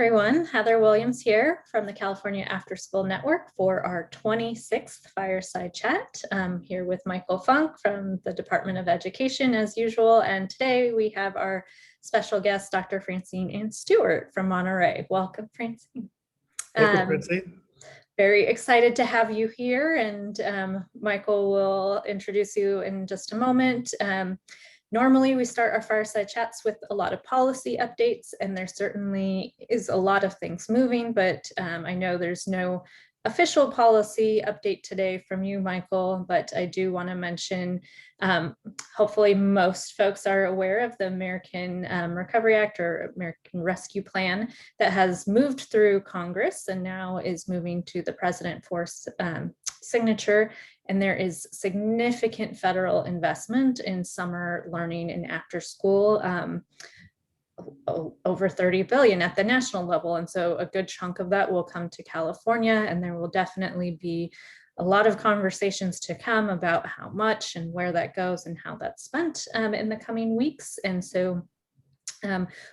everyone. Heather Williams here from the California After School Network for our 26th Fireside Chat. I'm here with Michael Funk from the Department of Education as usual. And today we have our special guest, Dr. Francine Ann Stewart from Monterey. Welcome, Francine. Welcome, Francine. Very excited to have you here, and Michael will introduce you in just a moment. Normally, we start our fireside chats with a lot of policy updates, and there certainly is a lot of things moving, but I know there's no official policy update today from you, Michael, but I do want to mention, hopefully most folks are aware of the American Recovery Act or American Rescue Plan that has moved through Congress and now is moving to the president for signature. And there is significant federal investment in summer learning and after school, over 30 billion at the national level. And so a good chunk of that will come to California, and there will definitely be a lot of conversations to come about how much and where that goes and how that's spent in the coming weeks. And so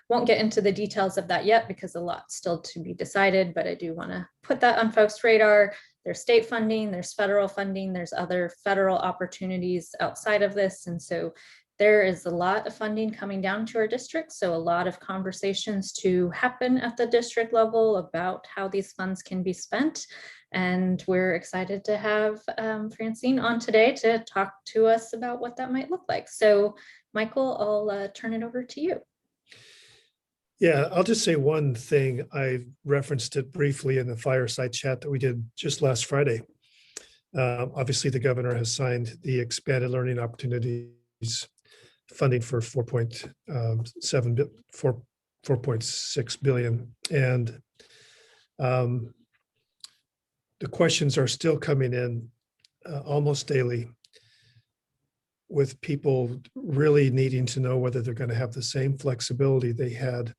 won't get into the details of that yet because a lot's still to be decided, but I do want to put that on folks' radar. There's state funding, there's federal funding, there's other federal opportunities outside of this. And so there is a lot of funding coming down to our district. So a lot of conversations to happen at the district level about how these funds can be spent. And we're excited to have Francine on today to talk to us about what that might look like. So Michael, I'll turn it over to you. Yeah, I'll just say one thing. I referenced it briefly in the fireside chat that we did just last Friday. Obviously, the governor has signed the expanded learning opportunities funding for 4.6 billion. And the questions are still coming in almost daily, with people really needing to know whether they're going to have the same flexibility they had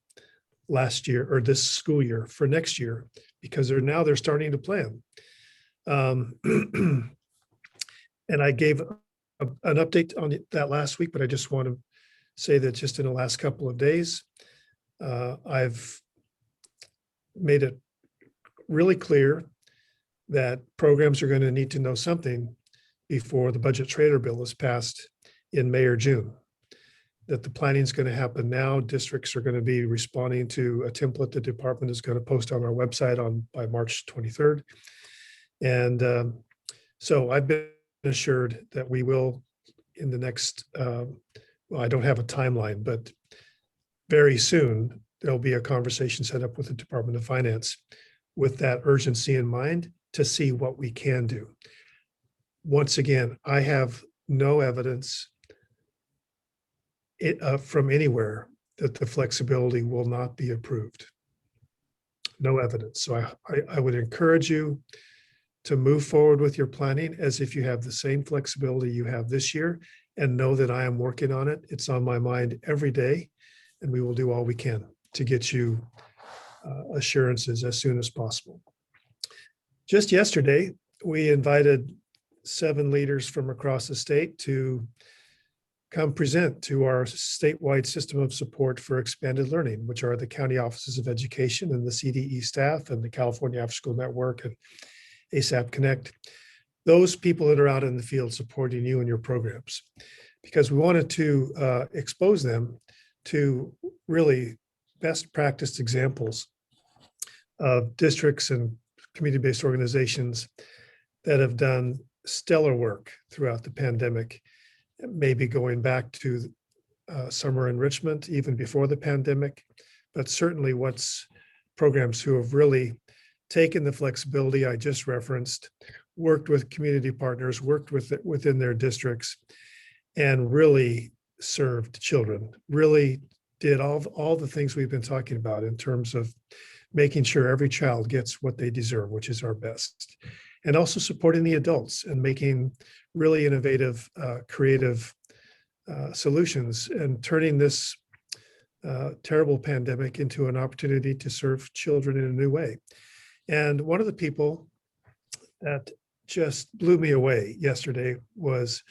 last year or this school year for next year, because they're starting to plan. And I gave an update on that last week, but I just want to say that just in the last couple of days, I've made it really clear that programs are going to need to know something before the budget trailer bill is passed in May or June. That the planning is going to happen now. Districts are going to be responding to a template the department is going to post on our website by March 23rd. And so I've been assured that we will, in the next, well, I don't have a timeline, but very soon, there'll be a conversation set up with the Department of Finance with that urgency in mind to see what we can do. Once again, I have no evidence from anywhere that the flexibility will not be approved. No evidence. So I would encourage you to move forward with your planning as if you have the same flexibility you have this year, and know that I am working on it. It's on my mind every day, and we will do all we can to get you assurances as soon as possible. Just yesterday, we invited 7 leaders from across the state to come present to our statewide system of support for expanded learning, which are the county offices of education and the CDE staff and the California After School Network and ASAP Connect. Those people that are out in the field supporting you and your programs, because we wanted to expose them to really best practice examples of districts and community-based organizations that have done stellar work throughout the pandemic, maybe going back to summer enrichment even before the pandemic, but certainly programs who have really taken the flexibility I just referenced, worked with community partners, worked within their districts, and really served children, really did all the things we've been talking about in terms of making sure every child gets what they deserve, which is our best. And also supporting the adults and making really innovative, creative solutions and turning this terrible pandemic into an opportunity to serve children in a new way. And one of the people that just blew me away yesterday was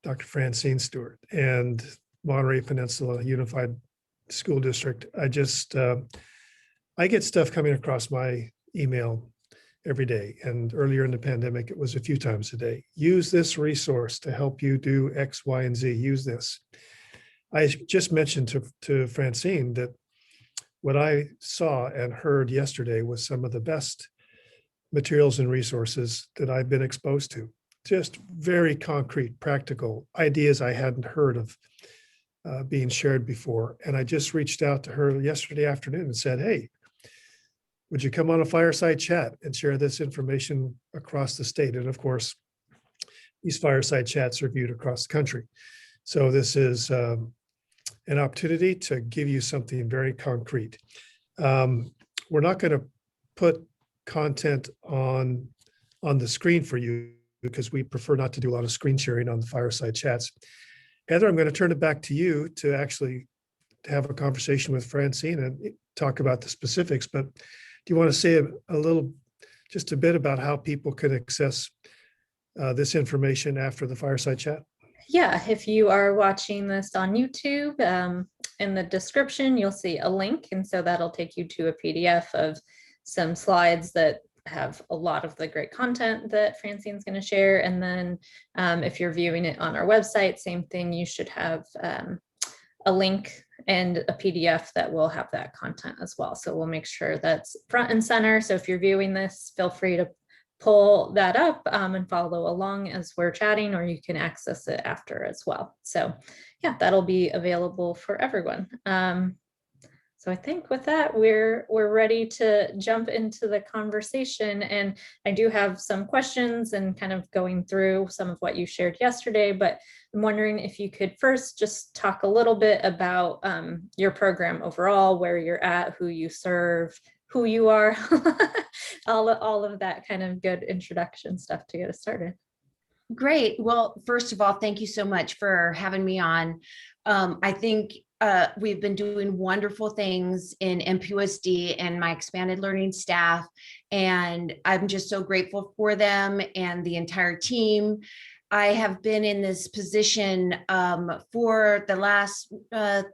Dr. Francine Stewart and Monterey Peninsula Unified School District. I get stuff coming across my email every day. And earlier in the pandemic, it was a few times a day. Use this resource to help you do X, Y, and Z. Use this. I just mentioned to Francine that what I saw and heard yesterday was some of the best materials and resources that I've been exposed to. Just very concrete, practical ideas I hadn't heard of being shared before. And I just reached out to her yesterday afternoon and said, hey, would you come on a fireside chat and share this information across the state? And of course, these fireside chats are viewed across the country. So this is an opportunity to give you something very concrete. We're not going to put content on the screen for you because we prefer not to do a lot of screen sharing on the fireside chats. Heather, I'm going to turn it back to you to actually have a conversation with Francine and talk about the specifics. But do you want to say a little, just a bit about how people can access this information after the fireside chat? Yeah, if you are watching this on YouTube, in the description, you'll see a link. And so that'll take you to a PDF of some slides that have a lot of the great content that Francine's going to share. And then if you're viewing it on our website, same thing, you should have a link and a PDF that will have that content as well. So we'll make sure that's front and center. So if you're viewing this, feel free to pull that up and follow along as we're chatting, or you can access it after as well. So yeah, that'll be available for everyone. So I think with that, we're ready to jump into the conversation. And I do have some questions and kind of going through some of what you shared yesterday, but I'm wondering if you could first just talk a little bit about your program overall, where you're at, who you serve, who you are, all of that kind of good introduction stuff to get us started. Great. Well, first of all, thank you so much for having me on. I think we've been doing wonderful things in MPUSD and my expanded learning staff, and I'm just so grateful for them and the entire team. I have been in this position for the last 5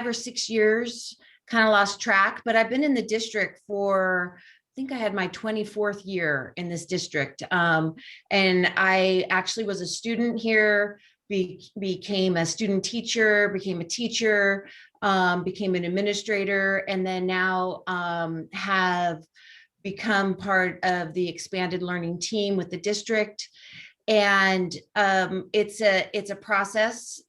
or 6 years, kind of lost track, but I've been in the district for, I think I had my 24th year in this district. And I actually was a student here, became a student teacher, became a teacher, became an administrator, and then now have become part of the expanded learning team with the district. And it's a process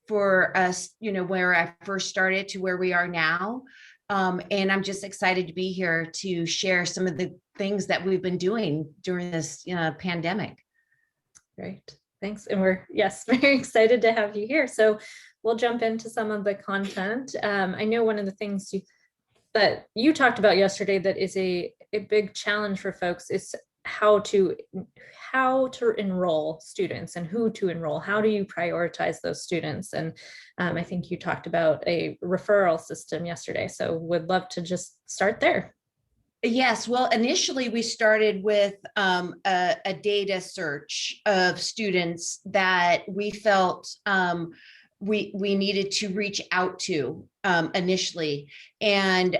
for us, you know, where I first started to where we are now. And I'm just excited to be here to share some of the things that we've been doing during this pandemic. Great, thanks. And we're, yes, very excited to have you here. So we'll jump into some of the content. I know one of the things that you talked about yesterday that is a big challenge for folks is how to enroll students and who to enroll. How do you prioritize those students? And I think you talked about a referral system yesterday. So would love to just start there. Yes, well, initially we started with a data search of students that we felt we needed to reach out to initially. And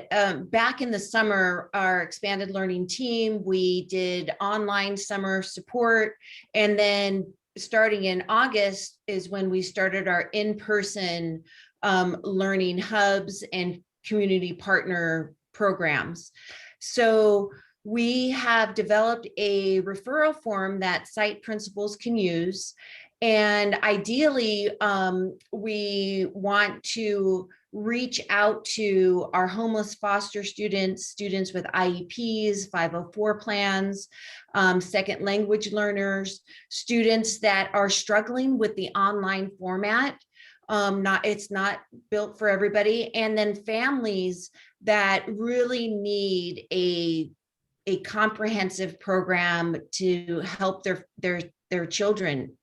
back in the summer, our expanded learning team, we did online summer support. And then starting in August is when we started our in-person learning hubs and community partner programs. So we have developed a referral form that site principals can use. And ideally, we want to reach out to our homeless foster students, students with IEPs, 504 plans, second language learners, students that are struggling with the online format. It's not built for everybody. And then families that really need a comprehensive program to help their children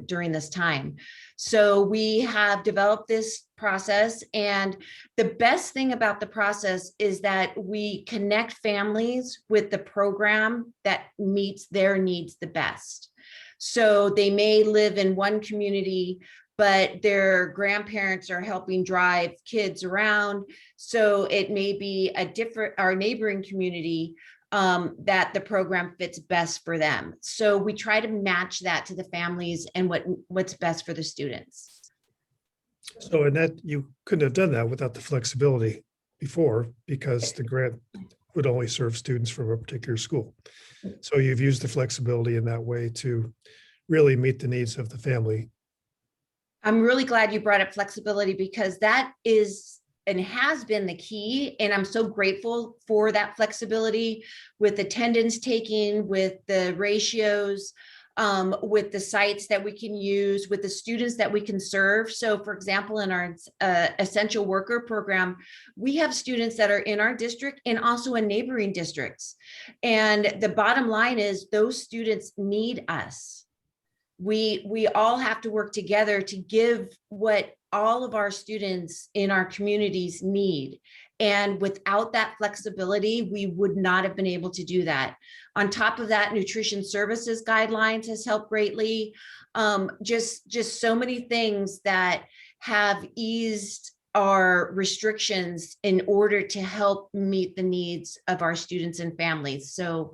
during this time. So we have developed this process, and the best thing about the process is that we connect families with the program that meets their needs the best. So they may live in one community, but their grandparents are helping drive kids around. So it may be a different, our neighboring community that the program fits best for them. So we try to match that to the families and what's best for the students. So, and that you couldn't have done that without the flexibility before, because the grant would only serve students from a particular school. So you've used the flexibility in that way to really meet the needs of the family. I'm really glad you brought up flexibility, because that is and has been the key. And I'm so grateful for that flexibility with attendance taking, with the ratios, with the sites that we can use, with the students that we can serve. So for example, in our essential worker program, we have students that are in our district and also in neighboring districts. And the bottom line is those students need us. We all have to work together to give what all of our students in our communities need. And without that flexibility, we would not have been able to do that. On top of that, nutrition services guidelines has helped greatly. Just so many things that have eased our restrictions in order to help meet the needs of our students and families. So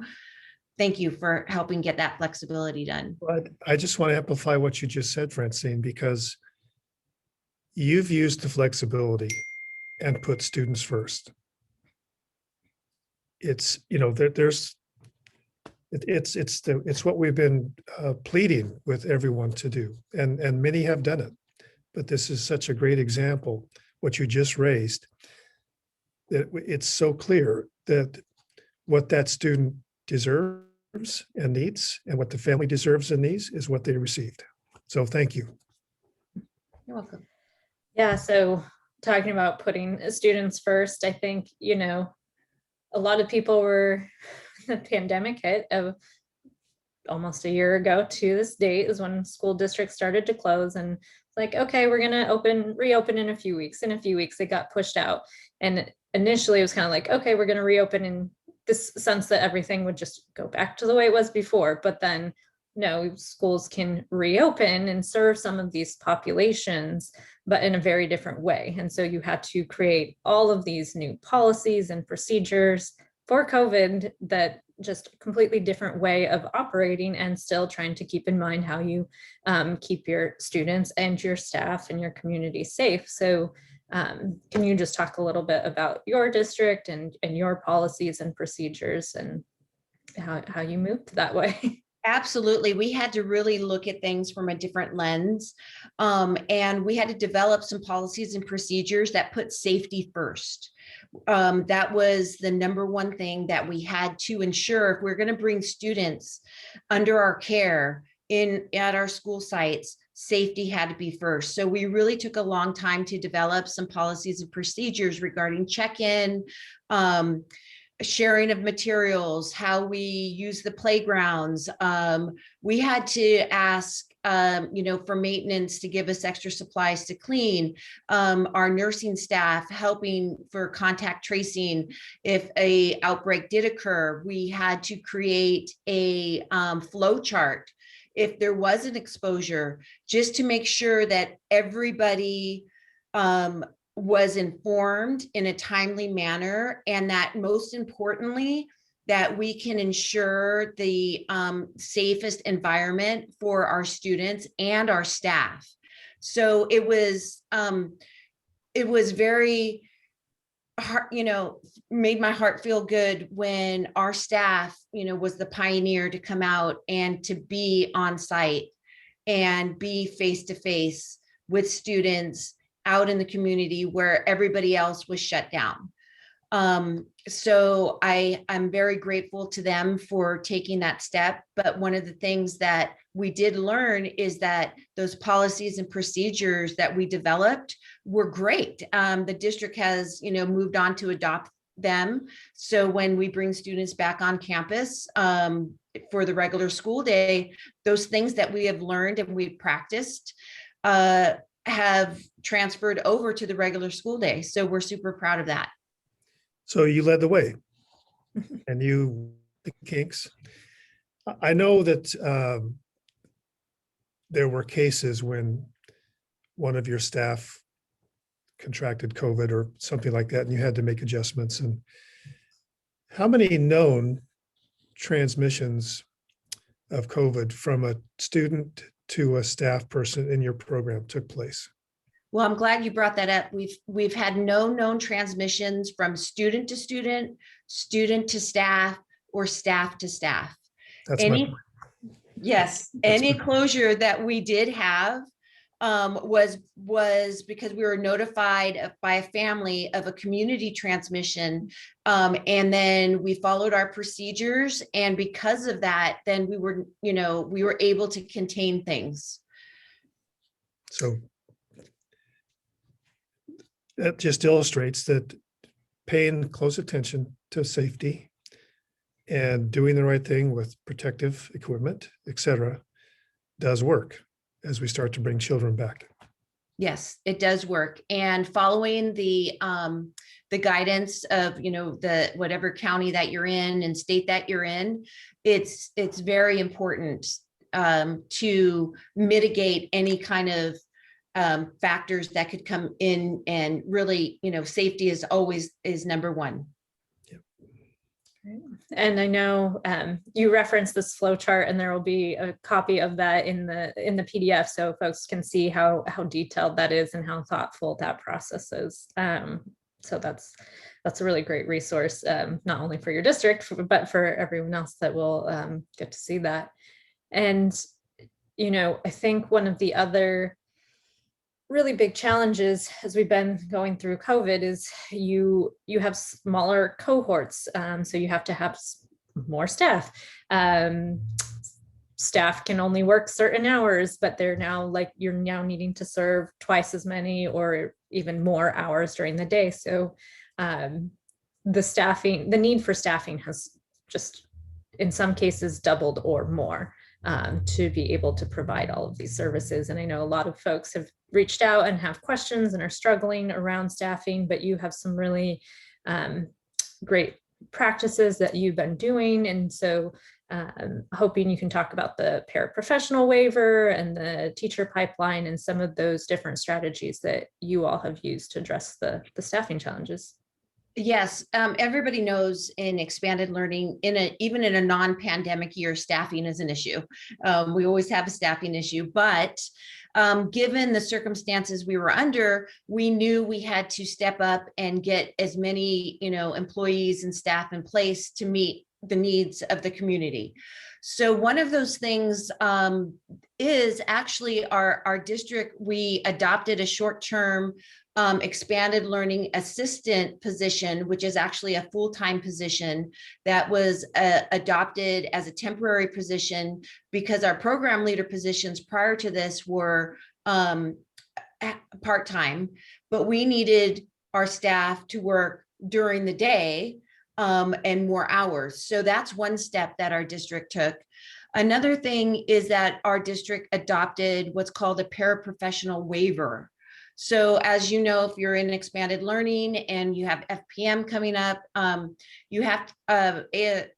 thank you for helping get that flexibility done. But I just want to amplify what you just said, Francine, because you've used the flexibility and put students first. It's, you know, it's what we've been pleading with everyone to do, and many have done it. But this is such a great example, what you just raised, that it's so clear that what that student deserves and needs, and what the family deserves and needs, is what they received. So thank you. You're welcome. Yeah, so talking about putting students first, I think, you know, a lot of people were, the pandemic hit of almost a year ago to this date is when school districts started to close, and it's like, okay, we're gonna reopen in a few weeks. In a few weeks, it got pushed out. And initially it was kind of like, okay, we're gonna reopen in this sense that everything would just go back to the way it was before. But then no, schools can reopen and serve some of these populations, but in a very different way. And so you had to create all of these new policies and procedures for COVID, that just completely different way of operating, and still trying to keep in mind how you keep your students and your staff and your community safe. So can you just talk a little bit about your district and your policies and procedures and how you moved that way? Absolutely. We had to really look at things from a different lens. And we had to develop some policies and procedures that put safety first. That was the number one thing that we had to ensure. If we're going to bring students under our care at our school sites, safety had to be first. So we really took a long time to develop some policies and procedures regarding check-in, sharing of materials, how we use the playgrounds. We had to ask, for maintenance to give us extra supplies to clean, our nursing staff helping for contact tracing. If a outbreak did occur, we had to create a flow chart if there was an exposure, just to make sure that everybody was informed in a timely manner, and that most importantly, that we can ensure the safest environment for our students and our staff. So it was very made my heart feel good when our staff, was the pioneer to come out and to be on site and be face to face with students out in the community where everybody else was shut down. So I'm very grateful to them for taking that step. But one of the things that we did learn is that those policies and procedures that we developed were great. The district has, moved on to adopt them. So when we bring students back on campus for the regular school day, those things that we have learned and we've practiced have transferred over to the regular school day. So we're super proud of that. So you led the way, and you the kinks. I know that there were cases when one of your staff contracted COVID or something like that, and you had to make adjustments. And how many known transmissions of COVID from a student to a staff person in your program took place? Well, I'm glad you brought that up. We've had no known transmissions from student to student, student to staff, or staff to staff. That's my point. Yes, That's any my- closure that we did have was because we were notified by a family of a community transmission. And then we followed our procedures. And because of that, then we were able to contain things. So that just illustrates that paying close attention to safety and doing the right thing with protective equipment, et cetera, does work as we start to bring children back. Yes, it does work. And following the guidance of, the whatever county that you're in and state that you're in, it's very important to mitigate any kind of factors that could come in, and really, safety is number one. And I know you referenced this flow chart, and there will be a copy of that in the PDF, so folks can see how detailed that is and how thoughtful that process is. So that's a really great resource, not only for your district, but for everyone else that will get to see that. And I think one of the other really big challenges as we've been going through COVID is you have smaller cohorts. So you have to have more staff. Staff can only work certain hours, but you're now needing to serve twice as many or even more hours during the day. So the need for staffing has just in some cases doubled or more to be able to provide all of these services. And I know a lot of folks have reached out and have questions and are struggling around staffing, but you have some really great practices that you've been doing. And so hoping you can talk about the paraprofessional waiver and the teacher pipeline and some of those different strategies that you all have used to address the staffing challenges. Yes, everybody knows in expanded learning, even in a non-pandemic year, staffing is an issue. We always have a staffing issue, but given the circumstances we were under, we knew we had to step up and get as many, employees and staff in place to meet the needs of the community. So one of those things is actually our district. We adopted a short-term expanded learning assistant position, which is actually a full-time position that was adopted as a temporary position because our program leader positions prior to this were part-time, but we needed our staff to work during the day and more hours. So that's one step that our district took. Another thing is that our district adopted what's called a paraprofessional waiver. So as you know, if you're in expanded learning and you have FPM coming up, you have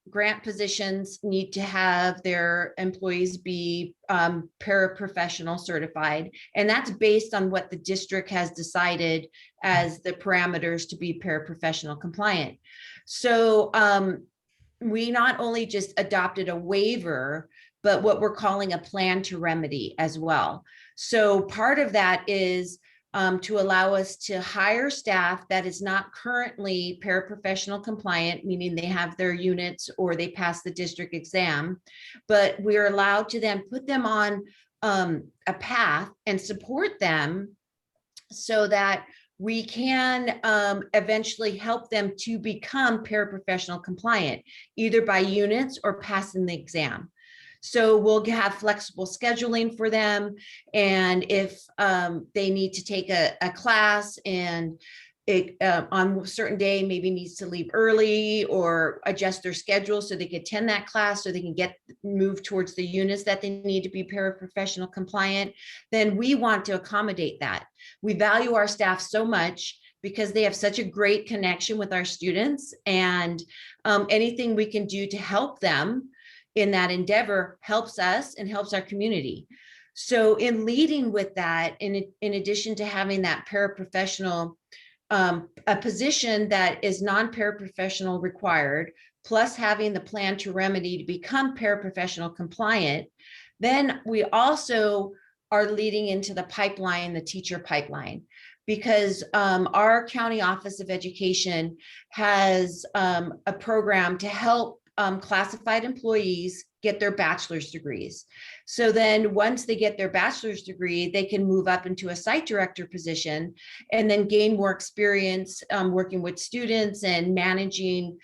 grant positions need to have their employees be paraprofessional certified. And that's based on what the district has decided as the parameters to be paraprofessional compliant. So we not only just adopted a waiver, but what we're calling a plan to remedy as well. So part of that is to allow us to hire staff that is not currently paraprofessional compliant, meaning they have their units or they pass the district exam, but we're allowed to then put them on a path and support them so that we can eventually help them to become paraprofessional compliant, either by units or passing the exam. So we'll have flexible scheduling for them. And if they need to take a class and it on a certain day maybe needs to leave early or adjust their schedule so they can attend that class so they can get moved towards the units that they need to be paraprofessional compliant, then we want to accommodate that. We value our staff so much because they have such a great connection with our students, and anything we can do to help them in that endeavor helps us and helps our community. So in leading with that, in addition to having that paraprofessional, a position that is non-paraprofessional required, plus having the plan to remedy to become paraprofessional compliant, then we also are leading into the pipeline, the teacher pipeline, because our county office of education has a program to help classified employees get their bachelor's degrees. So then once they get their bachelor's degree, they can move up into a site director position and then gain more experience working with students and managing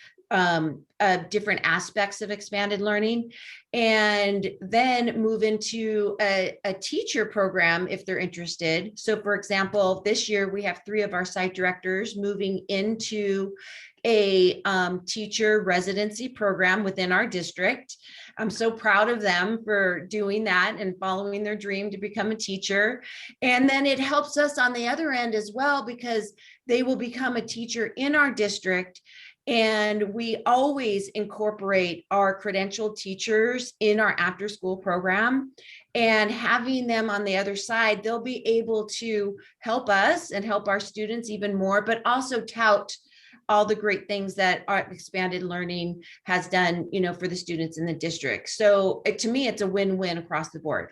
different aspects of expanded learning, and then move into a teacher program if they're interested. So for example, this year we have 3 of our site directors moving into a teacher residency program within our district. I'm so proud of them for doing that and following their dream to become a teacher. And then it helps us on the other end as well, because they will become a teacher in our district. And we always incorporate our credentialed teachers in our after school program, and having them on the other side, they'll be able to help us and help our students even more, but also tout all the great things that our expanded learning has done, for the students in the district. So to me, it's a win-win across the board.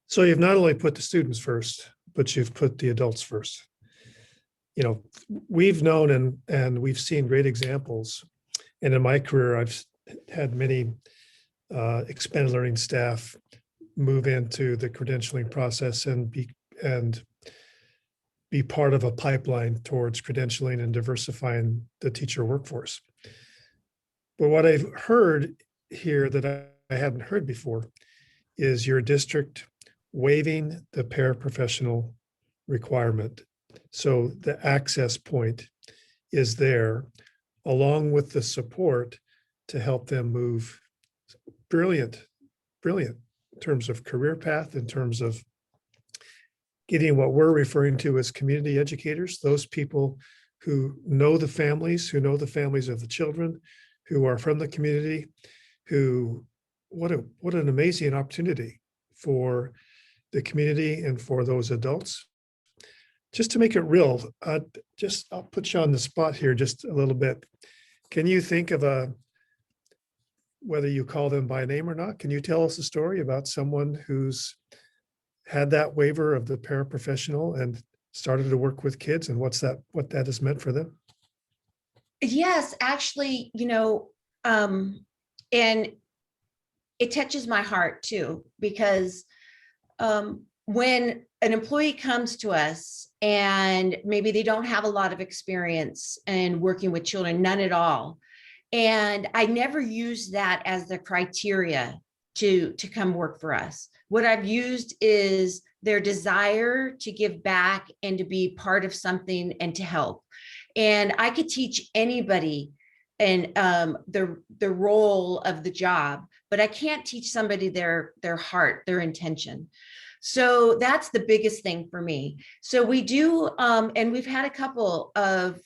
So you've not only put the students first, but you've put the adults first. We've known and we've seen great examples. And in my career, I've had many expanded learning staff move into the credentialing process and be part of a pipeline towards credentialing and diversifying the teacher workforce. But what I've heard here that I hadn't heard before is your district waiving the paraprofessional requirement. So the access point is there, along with the support to help them move. Brilliant in terms of career path, in terms of getting what we're referring to as community educators, those people who know the families of the children, who are from the community, what an amazing opportunity for the community and for those adults. Just to make it real, I'll put you on the spot here just a little bit. Can you think of whether you call them by name or not, can you tell us a story about someone who's had that waiver of the paraprofessional and started to work with kids, and what that has meant for them? Yes, actually, and it touches my heart too, because when an employee comes to us and maybe they don't have a lot of experience in working with children, none at all, and I never use that as the criteria to come work for us. What I've used is their desire to give back and to be part of something and to help. And I could teach anybody and the role of the job, but I can't teach somebody their heart, their intention. So that's the biggest thing for me. So we do, and we've had a couple of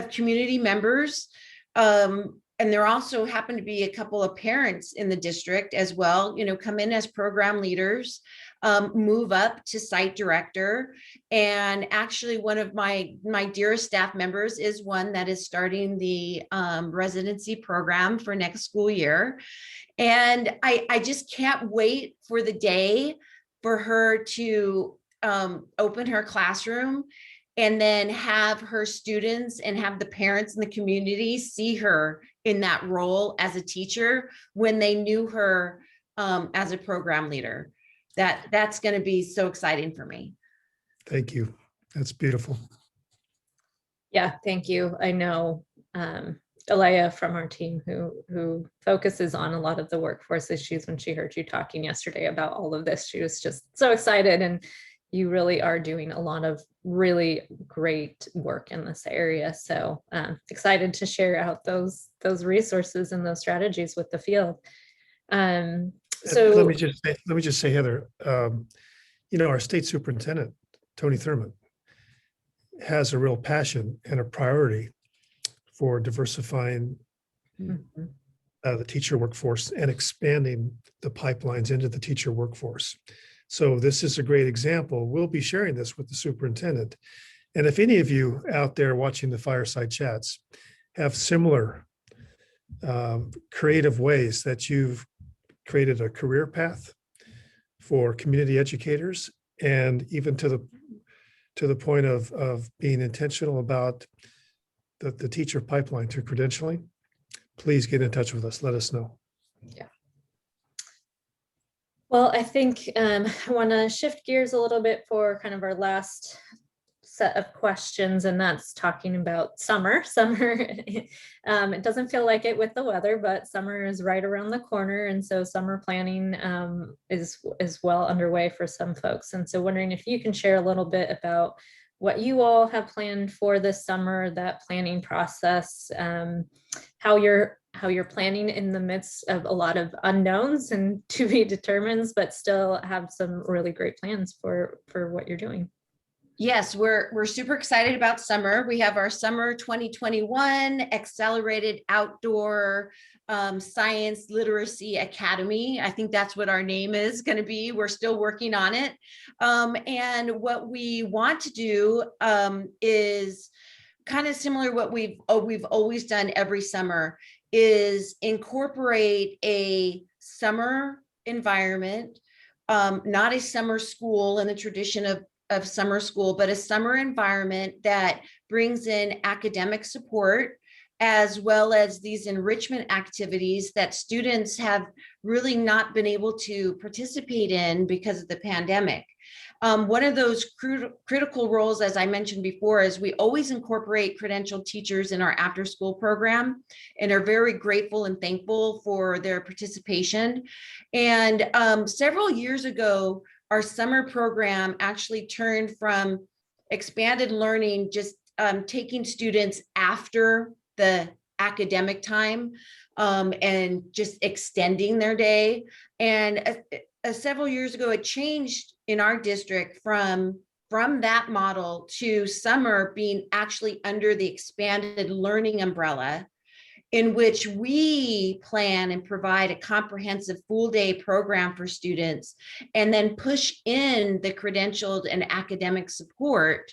community members, and there also happen to be a couple of parents in the district as well, come in as program leaders, move up to site director. And actually one of my dearest staff members is one that is starting the residency program for next school year. And I just can't wait for the day for her to open her classroom and then have her students and have the parents in the community see her in that role as a teacher when they knew her as a program leader. That's going to be so exciting for me. Thank you. That's beautiful. Yeah, thank you. I know Alea from our team who focuses on a lot of the workforce issues. When she heard you talking yesterday about all of this, she was just so excited, and you really are doing a lot of really great work in this area. So excited to share out those resources and those strategies with the field. So let me just say, Heather, our state superintendent, Tony Thurman, has a real passion and a priority for diversifying the teacher workforce and expanding the pipelines into the teacher workforce. So this is a great example. We'll be sharing this with the superintendent. And if any of you out there watching the Fireside Chats have similar creative ways that you've created a career path for community educators, and even to the point of being intentional about the teacher pipeline to credentialing, please get in touch with us. Let us know. Yeah. Well, I think I want to shift gears a little bit for kind of our last set of questions, and that's talking about summer. It doesn't feel like it with the weather, but summer is right around the corner, and so summer planning is well underway for some folks. And so wondering if you can share a little bit about what you all have planned for this summer, that planning process, how you're planning in the midst of a lot of unknowns and to be determined, but still have some really great plans for what you're doing. Yes, we're super excited about summer. We have our summer 2021 Accelerated Outdoor Science Literacy Academy. I think that's what our name is going to be. We're still working on it. And what we want to do is kind of similar what we've always done every summer, is incorporate a summer environment, not a summer school in the tradition of summer school, but a summer environment that brings in academic support, as well as these enrichment activities that students have really not been able to participate in because of the pandemic. One of those critical roles, as I mentioned before, is we always incorporate credentialed teachers in our after-school program and are very grateful and thankful for their participation. And several years ago, our summer program actually turned from expanded learning, just taking students after the academic time and just extending their day. And several years ago, it changed in our district from that model to summer being actually under the expanded learning umbrella, in which we plan and provide a comprehensive full day program for students, and then push in the credentialed and academic support.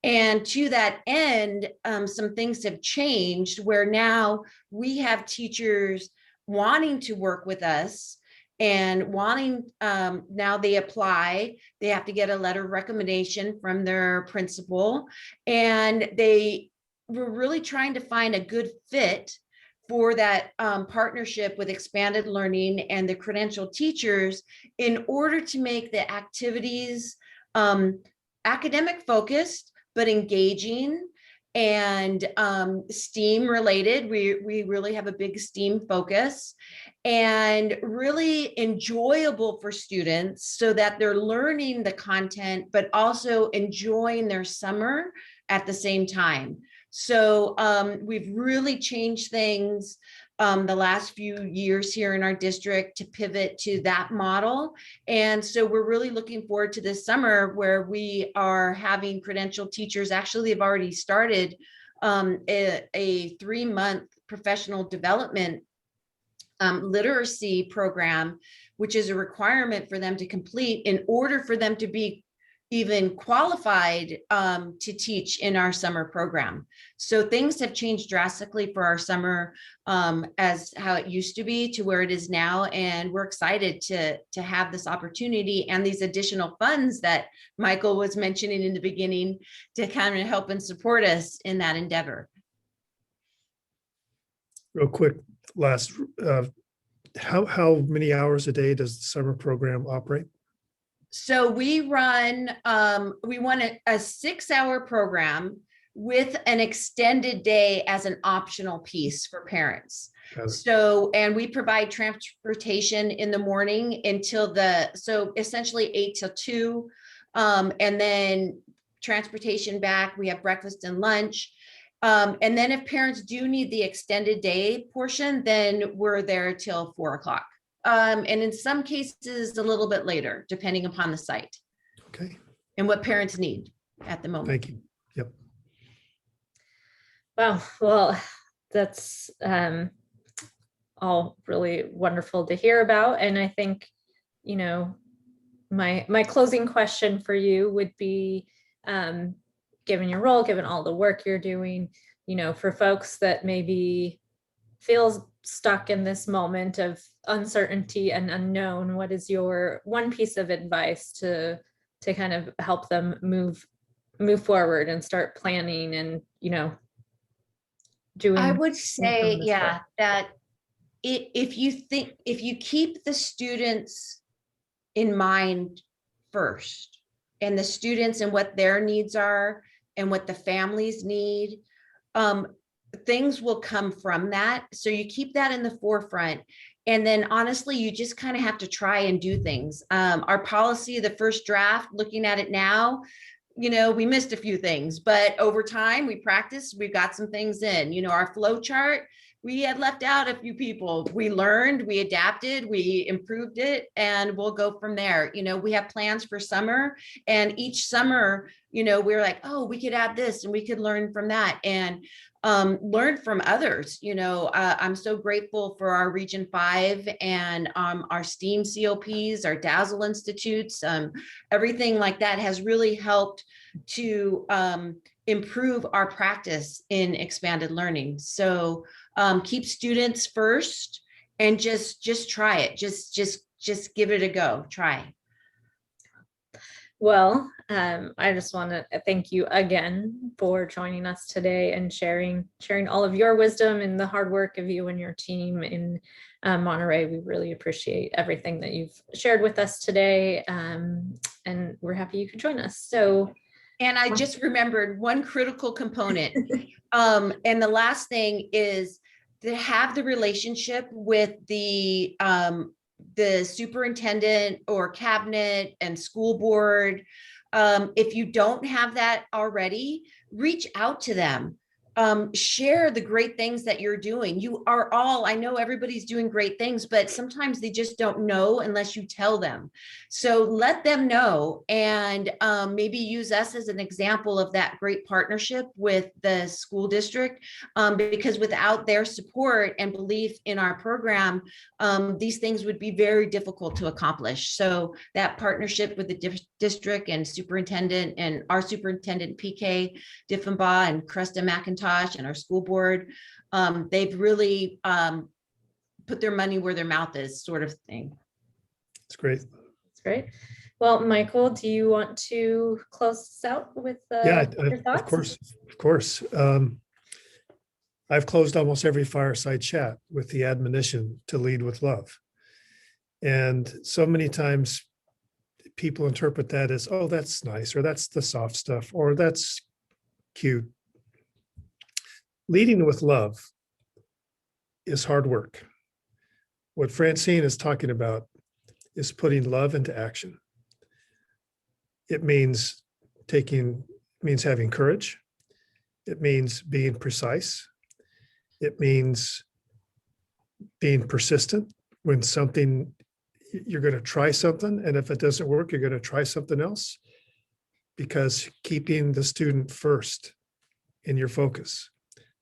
And to that end, some things have changed where now we have teachers wanting to work with us and wanting, now they apply, they have to get a letter of recommendation from their principal, and we're really trying to find a good fit for that partnership with expanded learning and the credentialed teachers in order to make the activities academic focused, but engaging and STEAM related. We really have a big STEAM focus, and really enjoyable for students so that they're learning the content, but also enjoying their summer at the same time. So we've really changed things the last few years here in our district to pivot to that model. And so we're really looking forward to this summer where we are having credentialed teachers. Actually, they've already started a 3-month professional development literacy program, which is a requirement for them to complete in order for them to be even qualified to teach in our summer program. So things have changed drastically for our summer as how it used to be to where it is now. And we're excited to have this opportunity and these additional funds that Michael was mentioning in the beginning to kind of help and support us in that endeavor. Real quick, last, how many hours a day does the summer program operate? So we run a 6-hour program with an extended day as an optional piece for parents. So, and we provide transportation in the morning until so essentially 8 till 2, and then transportation back. We have breakfast and lunch. And then if parents do need the extended day portion, then we're there till 4 o'clock. And in some cases, a little bit later, depending upon the site. Okay. And what parents need at the moment. Thank you. Yep. Wow. Well, that's all really wonderful to hear about. And I think, you know, my closing question for you would be, given your role, given all the work you're doing, you know, for folks that maybe feels stuck in this moment of uncertainty and unknown, what is your one piece of advice to kind of help them move forward and start planning and, you know, doing? I would some of say, this yeah, work? that if you keep the students in mind first, and the students and what their needs are and what the families need, um, things will come from that. So you keep that in the forefront. And then honestly, you just kind of have to try and do things. Our policy, the first draft, looking at it now, you know, we missed a few things, but over time we practiced, we got some things in, you know, our flow chart, we had left out a few people. We learned, we adapted, we improved it, and we'll go from there. You know, we have plans for summer, and each summer, you know, we're like, oh, we could add this and we could learn from that and learn from others. You know, I'm so grateful for our Region 5 and our STEAM COPs, our Dazzle Institutes, everything like that has really helped to improve our practice in expanded learning. So keep students first and just try it. Just give it a go. Try. Well, I just want to thank you again for joining us today and sharing all of your wisdom and the hard work of you and your team in Monterey. We really appreciate everything that you've shared with us today, and we're happy you could join us. So, and I just remembered one critical component, and the last thing is to have the relationship with the superintendent or cabinet and school board. If you don't have that already, reach out to them. Share the great things that you're doing. You are all, I know everybody's doing great things, but sometimes they just don't know unless you tell them. So let them know, and maybe use us as an example of that great partnership with the school district, because without their support and belief in our program, these things would be very difficult to accomplish. So that partnership with the district and superintendent and our superintendent, PK Diffenbaugh and Cresta McIntosh, and our school board, they've really put their money where their mouth is, sort of thing. It's great. that's great. Well, Michael, do you want to close this out with Yeah, your thoughts? of course. I've closed almost every fireside chat with the admonition to lead with love. And so many times people interpret that as, oh, that's nice, or that's the soft stuff, or that's cute. Leading with love is hard work. What Francine is talking about is putting love into action. It means having courage. It means being precise. It means being persistent when you're going to try something, and if it doesn't work, you're going to try something else, because keeping the student first in your focus.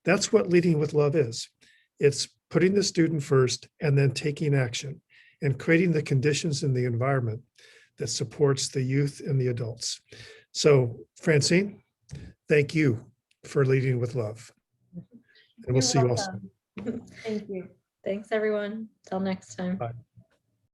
That's what leading with love is. It's putting the student first and then taking action and creating the conditions in the environment that supports the youth and the adults. So, Francine, thank you for leading with love. And we'll see you all soon. Thank you. Thanks, everyone. Till next time. Bye.